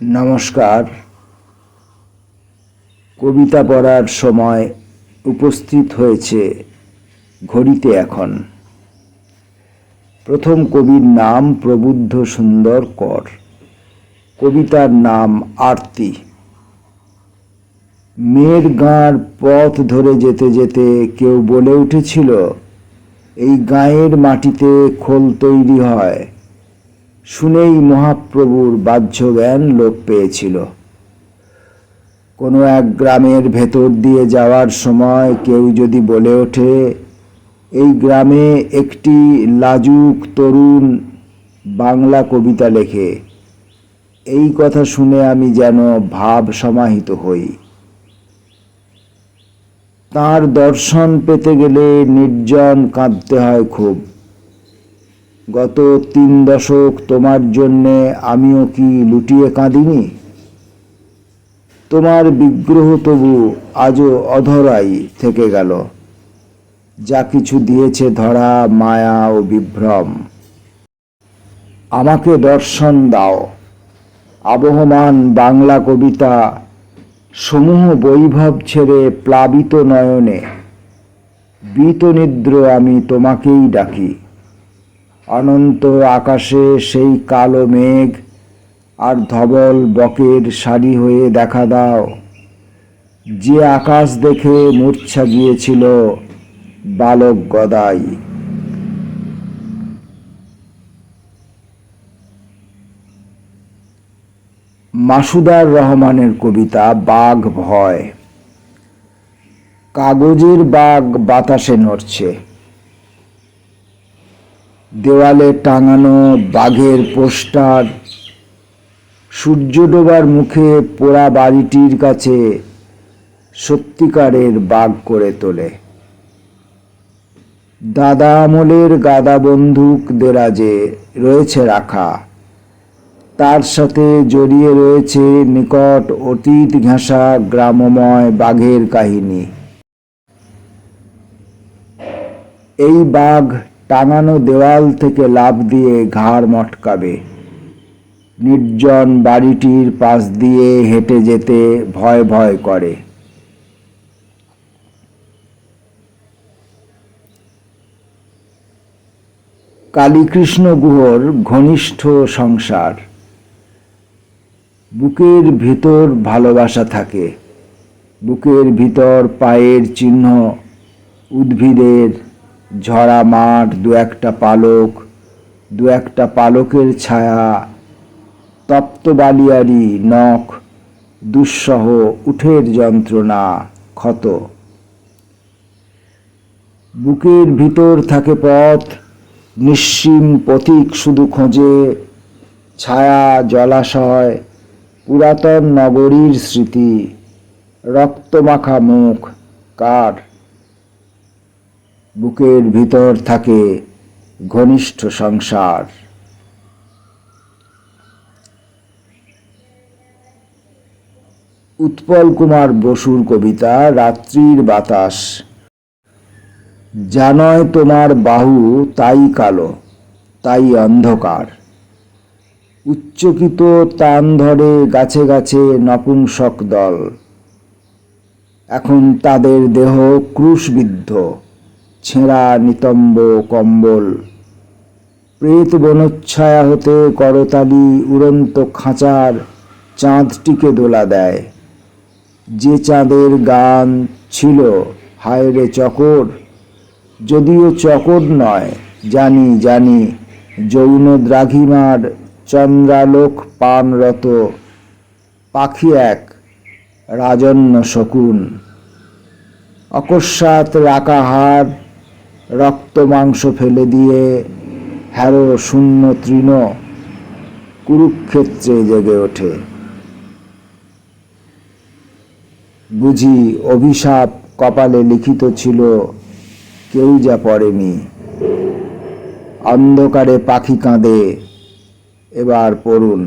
নমস্কার। কবিতা পড়ার সময় উপস্থিত হয়েছে ঘড়িতে এখন। প্রথম কবির নাম প্রবুদ্ধ সুন্দর কর। কবিতার নাম আরতি। মেয়ের গাঁর পথ ধরে যেতে যেতে কেউ বলে উঠেছিল, এই গাঁয়ের মাটিতে খোল তৈরি হয়। শুনেই মহাপ্রভুর বাহ্য জ্ঞান লোপ পেয়েছিল। কোনো এক গ্রামের ভেতর দিয়ে যাওয়ার সময় কেউ যদি বলে ওঠে, এই গ্রামে একটি লাজুক তরুণ বাংলা কবিতা লেখে, এই কথা শুনে আমি যেন ভাব সমাহিত হই। তার দর্শন পেতে গেলে নির্জন কাঁদতে হয় খুব। গত 3 দশক তোমার জন্যে আমিও কি লুটিয়ে কাঁদিনি? তোমার বিগ্রহ তবু আজও অধরাই থেকে গেল। যা কিছু দিয়েছে ধরা মায়া ও বিভ্রম। আমাকে দর্শন দাও। আবহমান বাংলা কবিতা সমূহ বৈভব ছেড়ে প্লাবিত নয়নে বীতনিদ্র আমি তোমাকেই ডাকি। অনন্ত আকাশে সেই কালো মেঘ আর ধবল বকের সারি হয়ে দেখা দাও, যে আকাশ দেখে মূর্ছা গিয়েছিল বালক গদাই। মাসুদার রহমানের কবিতা বাঘ ভয়। কাগজের বাঘ বাতাসে নড়ছে। দেওয়ালে টাঙানো বাঘের পোস্টার সূর্য ডোবার মুখে পোড়া বাড়িটির কাছে সত্যিকারের বাঘ করে তোলে। দাদা আমলের গাদা বন্দুক দেরাজে রয়েছে রাখা, তার সাথে জড়িয়ে রয়েছে নিকট অতীত ঘেঁষা গ্রামময় বাঘের কাহিনী। এই বাঘ টাঙানো দেওয়াল থেকে লাফ দিয়ে ঘাড় মটকাবে। নির্জন বাড়িটির পাশ দিয়ে হেঁটে যেতে ভয় ভয় করে। কালীকৃষ্ণ গুহর ঘনিষ্ঠ সংসার। বুকের ভিতর ভালোবাসা থাকে। বুকের ভিতর পায়ের চিহ্ন, উদ্ভিদের ঝরা মাঠ, দু একটা পালকের ছায়া, তপ্ত বালিয়ারি নখ, দুঃসহ উঠের যন্ত্রণা, ক্ষত। বুকের ভিতর থাকে পথ, নিঃসীম পথিক শুধু খোঁজে ছায়া, জলাশয়, পুরাতন নগরীর স্মৃতি। রক্তমাখা মুখ কার? বুকের ভিতর থাকে ঘনিষ্ঠ সংসার। উৎপল কুমার বসুর কবিতা রাত্রির বাতাস। জানয় তোমার বাহু তাই কালো, তাই অন্ধকার। উচ্চকিত তান ধরে গাছে গাছে নপুংসক দল। এখন তাদের দেহ ক্রুশবিদ্ধ, ছেঁড়া নিতম্ব কম্বল। প্রেত বনচ্ছায়া হতে করতালি উড়ন্ত খাঁচার চাঁদটিকে দোলা দেয়। যে চাঁদের গান ছিল হায় রে চকর, যদিও চকর নয়, জানি জানি যৌন দ্রাঘিমার চন্দ্রালোক পানরত পাখি এক রাজন্য শকুন। অকস্মাৎ রাকা হাড় রক্ত মাংস ফেলে দিয়ে হ্যারো শূন্য তৃণ কুরুক্ষেত্রে জেগে ওঠে। বুঝি অভিশাপ কপালে লিখিত ছিল, কেউ যা পড়েনি। অন্ধকারে পাখি কাঁদে, এবার পড়ুন।